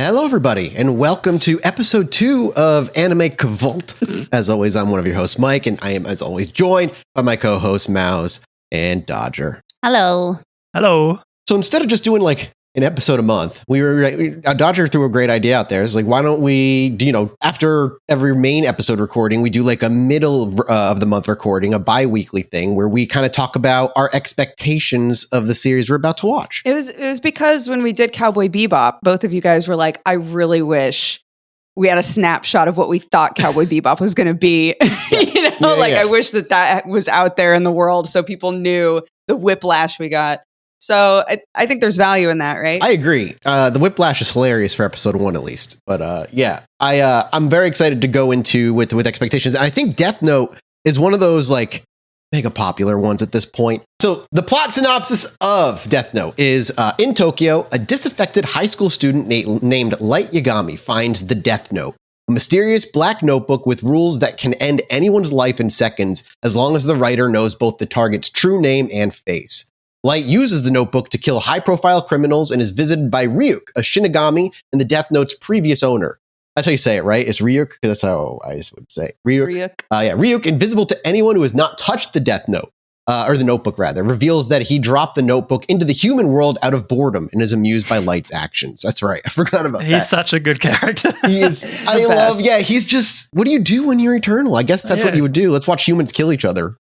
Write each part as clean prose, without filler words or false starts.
Hello, everybody, and welcome to episode 2 of AnimeCvlt. As always, I'm one of your hosts, Mike, and I am, as always, joined by my co-hosts, Mouse and Dodger. Hello. Hello. So instead of just doing like an episode a month, Dodger threw a great idea out there. It's like, why don't we, after every main episode recording, we do like a middle of the month recording, a bi-weekly thing where we kind of talk about our expectations of the series we're about to watch. It was because when we did Cowboy Bebop, both of you guys were like, I really wish we had a snapshot of what we thought Cowboy Bebop was going to be. I wish that was out there in the world so people knew the whiplash we got. So I think there's value in that, right? I agree. The whiplash is hilarious for episode 1, at least. But I'm very excited to go into with expectations. And I think Death Note is one of those like mega popular ones at this point. So the plot synopsis of Death Note is in Tokyo, a disaffected high school student named Light Yagami finds the Death Note, a mysterious black notebook with rules that can end anyone's life in seconds as long as the writer knows both the target's true name and face. Light uses the notebook to kill high-profile criminals and is visited by Ryuk, a Shinigami and the Death Note's previous owner. That's how you say it, right? It's Ryuk, because that's how I would say it. Ryuk. Ryuk, invisible to anyone who has not touched the Death Note, or the notebook rather, reveals that he dropped the notebook into the human world out of boredom and is amused by Light's actions. That's right. I forgot about that. He's such a good character. He is. He's just, what do you do when you're eternal? I guess that's what you would do. Let's watch humans kill each other.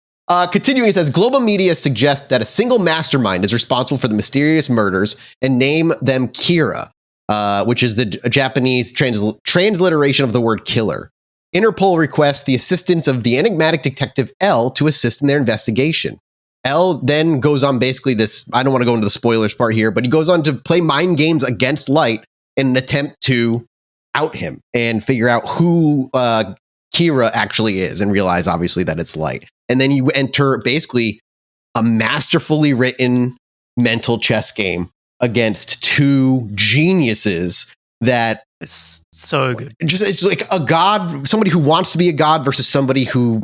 Continuing, it says, global media suggests that a single mastermind is responsible for the mysterious murders and name them Kira, which is the Japanese transliteration of the word killer. Interpol requests the assistance of the enigmatic detective L to assist in their investigation. L then goes on basically this, I don't want to go into the spoilers part here, but he goes on to play mind games against Light in an attempt to out him and figure out who Kira actually is and realize obviously that it's Light. And then you enter basically a masterfully written mental chess game against two geniuses that it's so good. It's like a god, somebody who wants to be a god versus somebody who,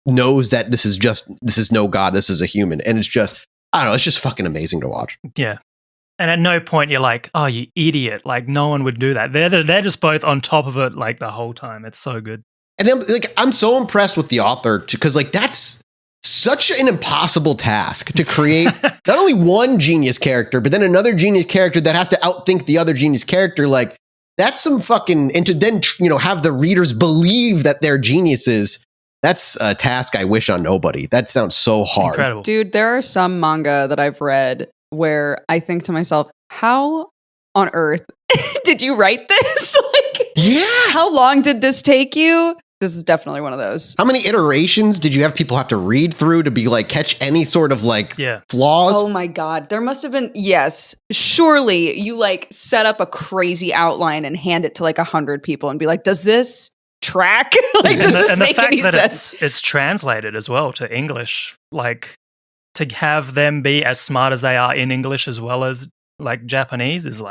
knows that this is no god, this is a human. And it's just, I don't know, it's just fucking amazing to watch. Yeah. And at no point you're like, oh, you idiot. Like no one would do that. They're just both on top of it like the whole time. It's so good. And then, I'm so impressed with the author because, that's such an impossible task to create not only one genius character, but then another genius character that has to outthink the other genius character. Like, that's some fucking, and to then, have the readers believe that they're geniuses. That's a task I wish on nobody. That sounds so hard. Incredible. Dude, there are some manga that I've read where I think to myself, how on earth did you write this? How long did this take you? This is definitely one of those. How many iterations did you have people have to read through to be catch any sort of flaws? Oh my God. There must have been, yes. Surely you set up a crazy outline and hand it to 100 people and be like, does this track? Does this make any sense? It's translated as well to English. To have them be as smart as they are in English as well as Japanese is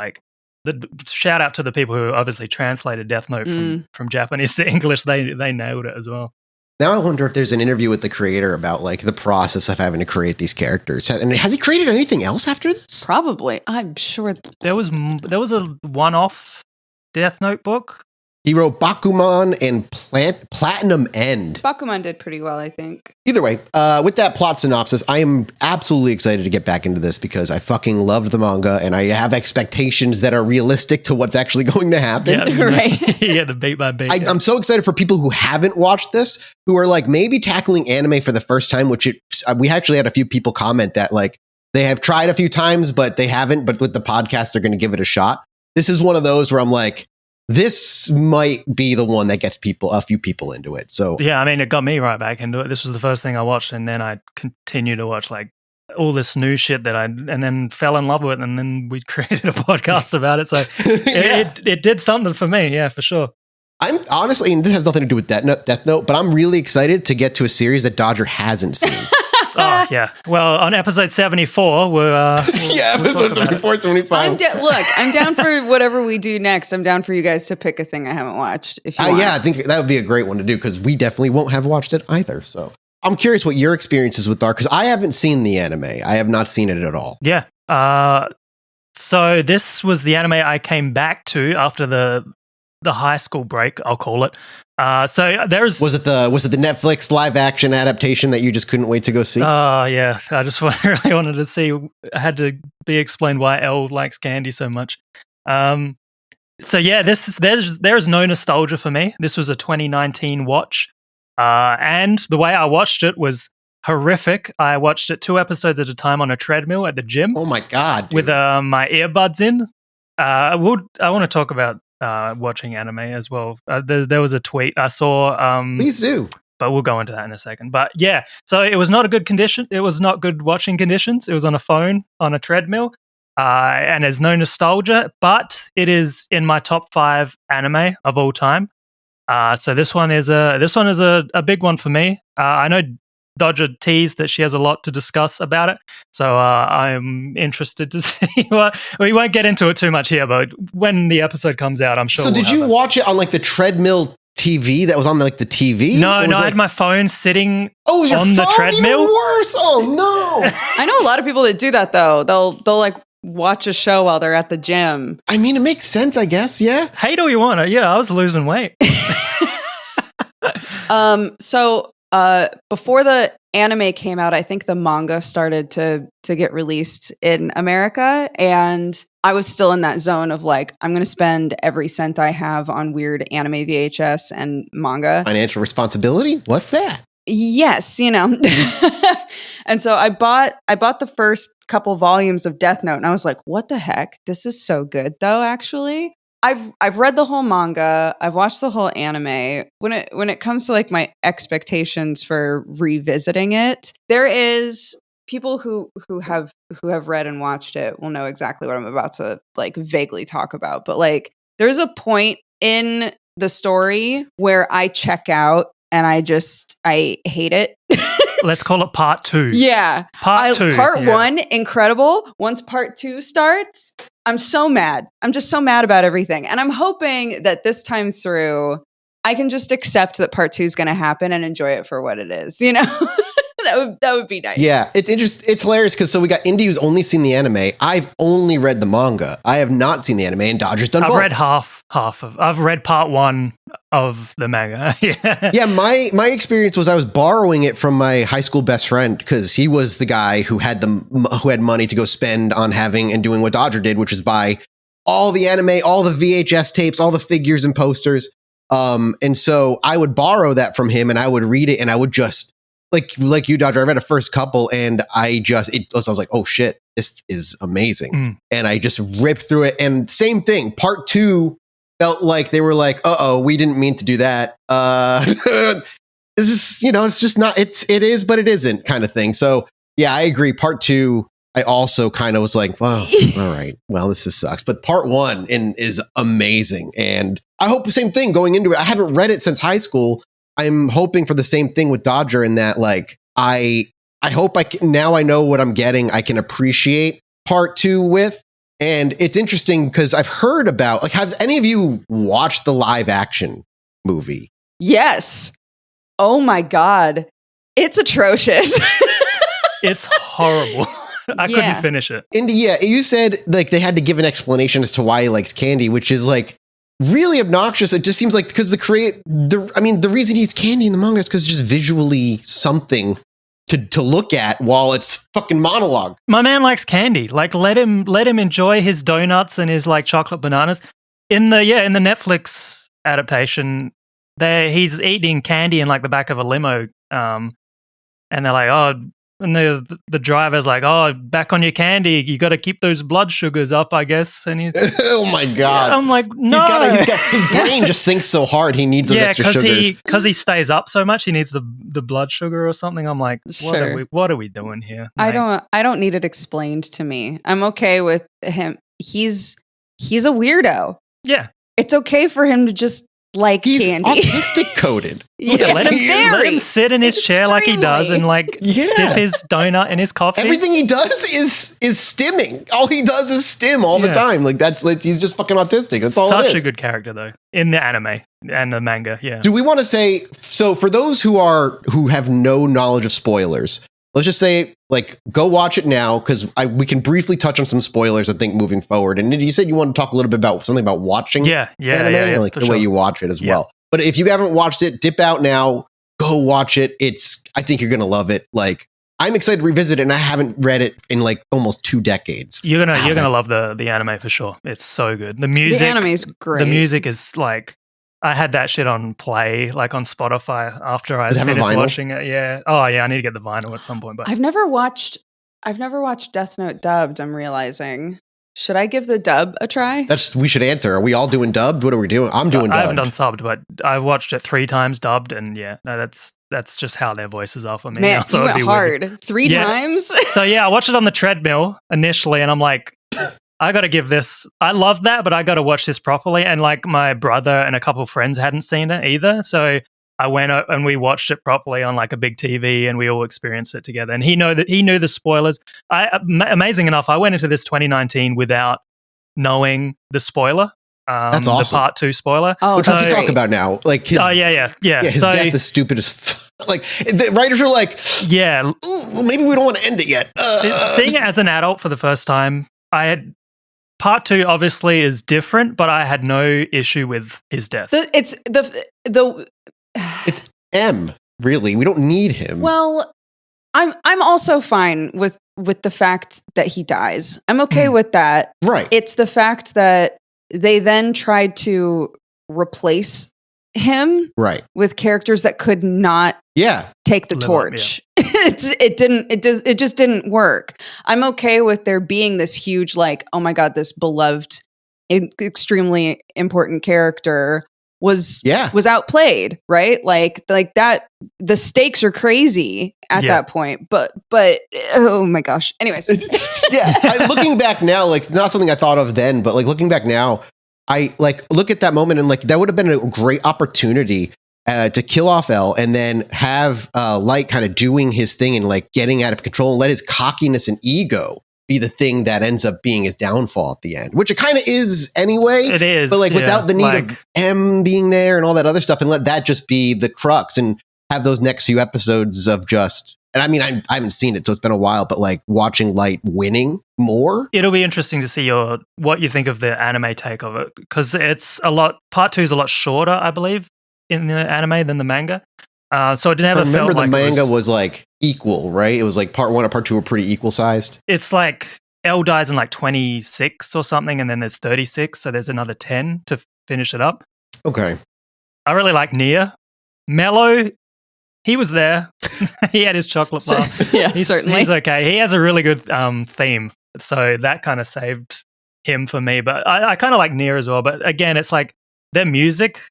the shout out to the people who obviously translated Death Note from Japanese to English. They nailed it as well. Now I wonder if there's an interview with the creator about the process of having to create these characters. And has he created anything else after this? Probably. I'm sure. There was a one-off Death Note book. He wrote Bakuman and Platinum End. Bakuman did pretty well, I think. Either way, with that plot synopsis, I am absolutely excited to get back into this because I fucking loved the manga and I have expectations that are realistic to what's actually going to happen. Yeah, right. Yeah, the beat by beat. I'm so excited for people who haven't watched this, who are maybe tackling anime for the first time, which we actually had a few people comment that they have tried a few times, but they haven't. But with the podcast, they're going to give it a shot. This is one of those where I'm this might be the one that gets a few people into it. So yeah, I mean, it got me right back into it. This was the first thing I watched, and then I continued to watch all this new shit and then fell in love with it, and then we created a podcast about it. So it did something for me, yeah, for sure. I'm honestly, and this has nothing to do with Death Note, but I'm really excited to get to a series that Dodger hasn't seen. Oh, yeah. Well, on episode 74, we'll episode 74, 75. I'm down for whatever we do next. I'm down for you guys to pick a thing I haven't watched. If you want. Yeah, I think that would be a great one to do because we definitely won't have watched it either. So I'm curious what your experience is with Dark because I haven't seen the anime. I have not seen it at all. Yeah. So this was the anime I came back to after the high school break, I'll call it. So there's was it the Netflix live action adaptation that you just couldn't wait to go see? Oh yeah, I just really wanted to see. I had to be explained why Elle likes candy so much. So yeah, there's no nostalgia for me. This was a 2019 watch, and the way I watched it was horrific. I watched it 2 episodes at a time on a treadmill at the gym. Oh my god! Dude. With my earbuds in. I want to talk about watching anime as well. There was a tweet I saw. Please do. But we'll go into that in a second. But yeah, so it was not a good condition. It was not good watching conditions. It was on a phone on a treadmill, and there's no nostalgia. But it is in my top 5 anime of all time. So this one is a big one for me. I know Dodger teased that she has a lot to discuss about it, so I'm interested to see what. We won't get into it too much here, but when the episode comes out, I'm sure. So did you watch it on like the treadmill TV that was on like the TV? No, I had my phone sitting on the treadmill. Even worse. Oh no! I know a lot of people that do that though. They'll like watch a show while they're at the gym. I mean, it makes sense, I guess. Yeah. Hate all you want. Yeah, I was losing weight. So before the anime came out, I think the manga started to get released in America, and I was still in that zone of like, I'm going to spend every cent I have on weird anime VHS and manga. Financial responsibility? What's that? Yes, And so I bought the first couple volumes of Death Note, and I was like, what the heck? This is so good though, actually. I've read the whole manga. I've watched the whole anime. When it comes to like my expectations for revisiting it, there is people who have read and watched it will know exactly what I'm about to like vaguely talk about. But like, there's a point in the story where I check out and I hate it. Let's call it part 2. Yeah. Part 1, incredible. Once part 2 starts, I'm so mad. I'm just so mad about everything. And I'm hoping that this time through, I can just accept that part 2 is going to happen and enjoy it for what it is. That would be nice. Yeah, it's interesting. It's hilarious because we got Indy who's only seen the anime. I've only read the manga. I have not seen the anime, and Dodger's done both. I've read half of. I've read part 1 of the manga. Yeah, my experience was I was borrowing it from my high school best friend because he was the guy who had money to go spend on having and doing what Dodger did, which is buy all the anime, all the VHS tapes, all the figures and posters. And so I would borrow that from him, and I would read it, and I would just. Like you, Dodger, I read a first couple and I was like, oh shit, this is amazing. And I just ripped through it. And same thing, part 2 felt like they were like, we didn't mean to do that. This is, it's just not, it is, but it isn't kind of thing. So yeah, I agree. Part 2, I also kind of was like, well, all right, well, this sucks. But part 1 is amazing. And I hope the same thing going into it. I haven't read it since high school. I'm hoping for the same thing with Dodger in that, like, I hope now I know what I'm getting. I can appreciate part 2 with. And it's interesting because I've heard about, like, has any of you watched the live action movie? Yes. Oh my God. It's atrocious. It's horrible. I couldn't finish it. And yeah, you said like they had to give an explanation as to why he likes candy, which is like, really obnoxious. It just seems like because the reason he eats candy in the manga is because it's just visually something to look at while it's fucking monologue. My man likes candy. Like let him enjoy his donuts and his like chocolate bananas. In the Netflix adaptation, he's eating candy in like the back of a limo. And they're like, oh. And the driver's like, oh, back on your candy. You got to keep those blood sugars up, I guess. And oh my God. I'm like, no. His brain just thinks so hard. He needs those extra sugars. Because he stays up so much, he needs the blood sugar or something. I'm like, what are we doing here? Mate? I don't need it explained to me. I'm okay with him. He's a weirdo. Yeah. It's okay for him to just like he's candy. autistic coded. Yeah, let him sit in his chair like he does and like dip his donut in his coffee. Everything he does is stimming. All he does is stim all the time. Like he's just fucking autistic. That's all it is. Such a good character though in the anime and the manga. Yeah. Do we want to say so for those who have no knowledge of spoilers? let's just say, like, go watch it now, because we can briefly touch on some spoilers, I think, moving forward. And you said you want to talk a little bit about something about watching anime, like the way you watch it as well. But if you haven't watched it, dip out now, go watch it. I think you're going to love it. Like, I'm excited to revisit it, and I haven't read it in like almost 2 decades. You're gonna love the anime for sure. It's so good. The anime is great. The music is like, I had that shit on play, like on Spotify after I finished watching it. Yeah. Oh yeah, I need to get the vinyl at some point. But I've never watched Death Note dubbed. I'm realizing. Should I give the dub a try? We should answer. Are we all doing dubbed? What are we doing? I'm doing dubbed. I haven't done subbed, but I've watched it 3 times dubbed, and that's just how their voices are for me. Man, now, so you went hard 3 times. So yeah, I watched it on the treadmill initially, and I'm like, I got to give this. I love that, but I got to watch this properly. And like my brother and a couple of friends hadn't seen it either, so I went and we watched it properly on like a big TV, and we all experienced it together. And he knew the spoilers. Amazing enough, I went into this 2019 without knowing the spoiler. That's awesome. The part 2 spoiler. Oh, which we can talk about now. Like his, his death is stupid as like the writers are like, maybe we don't want to end it yet. Seeing it as an adult for the first time, part 2 obviously is different, but I had no issue with his death. It's M, really. We don't need him. Well, I'm also fine with the fact that he dies. I'm okay with that. Right. It's the fact that they then tried to replace him with characters that could not take the torch. It just didn't work. I'm okay with there being this huge, like, oh my God, this beloved, extremely important character was outplayed, right? Like that, the stakes are crazy at that point, but oh my gosh. Anyways. Looking back now, like, it's not something I thought of then, but like looking back now, I like look at that moment and like that would have been a great opportunity to kill off L and then have Light kind of doing his thing and like getting out of control and let his cockiness and ego be the thing that ends up being his downfall at the end, which it kind of is anyway. It is. But like without the need of M being there and all that other stuff, and let that just be the crux and have those next few episodes of just, and I mean, I haven't seen it, so it's been a while, but like watching Light winning more. It'll be interesting to see what you think of the anime take of it, because part 2 is a lot shorter, I believe, in the anime than the manga. So it never felt like the manga was like equal, right? It was like part 1 and part 2 were pretty equal sized. It's like L dies in like 26 or something, and then there's 36, so there's another 10 to finish it up. Okay. I really like Nia. Mello, he was there. He had his chocolate bar. Certainly. He's okay. He has a really good theme, so that kind of saved him for me. But I kind of like Nia as well. But again, it's like their music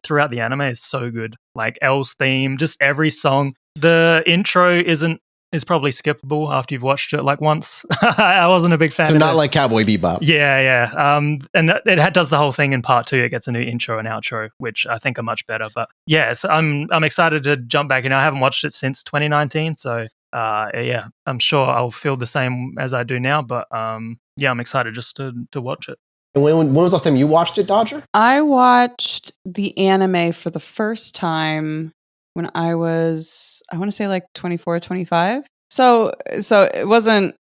throughout the anime is so good. Like L's theme, just every song. The intro is probably skippable after you've watched it like once. I wasn't a big fan. So not like Cowboy Bebop. Yeah. And it does the whole thing in part 2. It gets a new intro and outro, which I think are much better. But yes, I'm excited to jump back in. I haven't watched it since 2019, so I'm sure I'll feel the same as I do now. But I'm excited just to watch it. And when was the last time you watched it, Dodger? I watched the anime for the first time when I was, I want to say like 24, 25. So it wasn't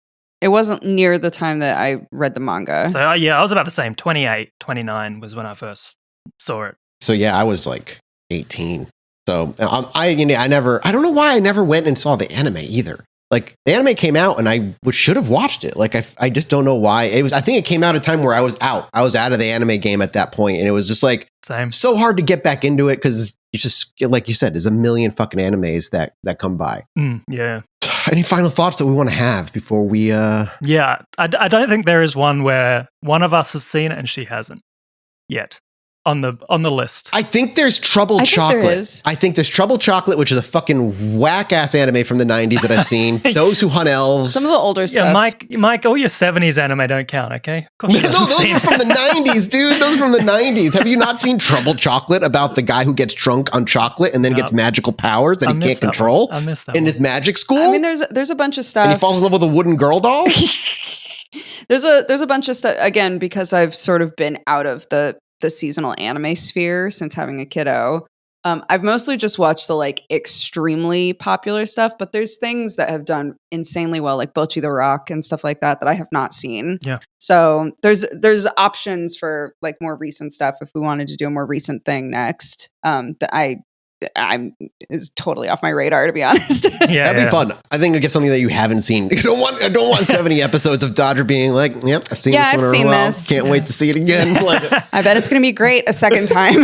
near the time that I read the manga. So I was about the same. 28, 29 was when I first saw it. So I was like 18. So I don't know why I never went and saw the anime either. Like the anime came out and I should have watched it. Like I just don't know why. I think it came out at a time where I was out of the anime game at that point, and it was just like so hard to get back into it because you just, like you said, there's a million fucking animes that come by. Yeah. Any final thoughts that we want to have before we? Yeah, I don't think there is one where one of us has seen it and she hasn't yet. On the list. I think there's Trouble Chocolate. I think there's Trouble Chocolate, which is a fucking whack-ass anime from the 90s that I've seen. Those Who Hunt Elves. Some of the older stuff. Mike, all your 70s anime don't count, okay? No, those are from the 90s, dude. Those are from the 90s. Have you not seen Trouble Chocolate, about the guy who gets drunk on chocolate and then gets magical powers that he can't control I missed that in his magic school? I mean, there's a bunch of stuff. And he falls in love with a wooden girl doll? There's a bunch of stuff, again, because I've sort of been out of the seasonal anime sphere since having a kiddo. I've mostly just watched the like extremely popular stuff, but there's things that have done insanely well, like Bocchi the Rock and stuff like that I have not seen. Yeah. So there's options for like more recent stuff if we wanted to do a more recent thing next. That I'm is totally off my radar, to be honest. Yeah, That'd be fun. I think it gets something that you haven't seen. I don't want 70 episodes of Dodger being like, yep, I've seen this one. I've seen well. this. Can't wait to see it again. Like, I bet it's going to be great a second time.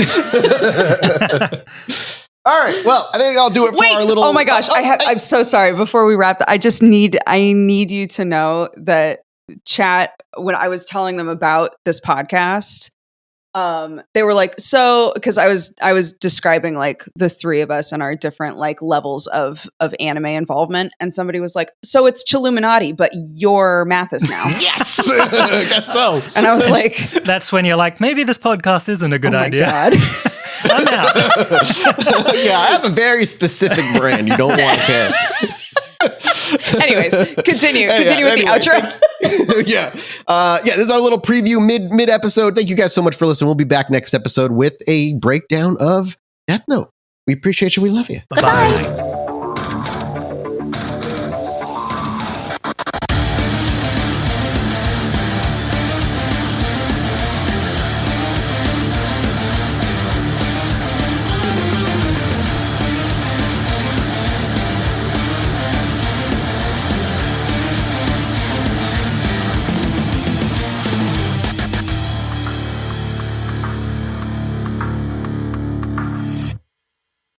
all right. Well, I think I'll do it for our little. Oh my gosh. I'm so sorry. Before we wrap, I need you to know that chat, when I was telling them about this podcast, they were like, so, because I was describing like the three of us and our different like levels of anime involvement, and somebody was like, so it's Chilluminati, but you're Mathis now. Yes, that's so. And I was like, that's when you're like, maybe this podcast isn't a good idea. God. I'm out. Yeah, I have a very specific brand. You don't want to care. Anyways, continue with the outro. Yeah. This is our little preview mid episode. Thank you guys so much for listening. We'll be back next episode with a breakdown of Death Note. We appreciate you. We love you. Bye-bye.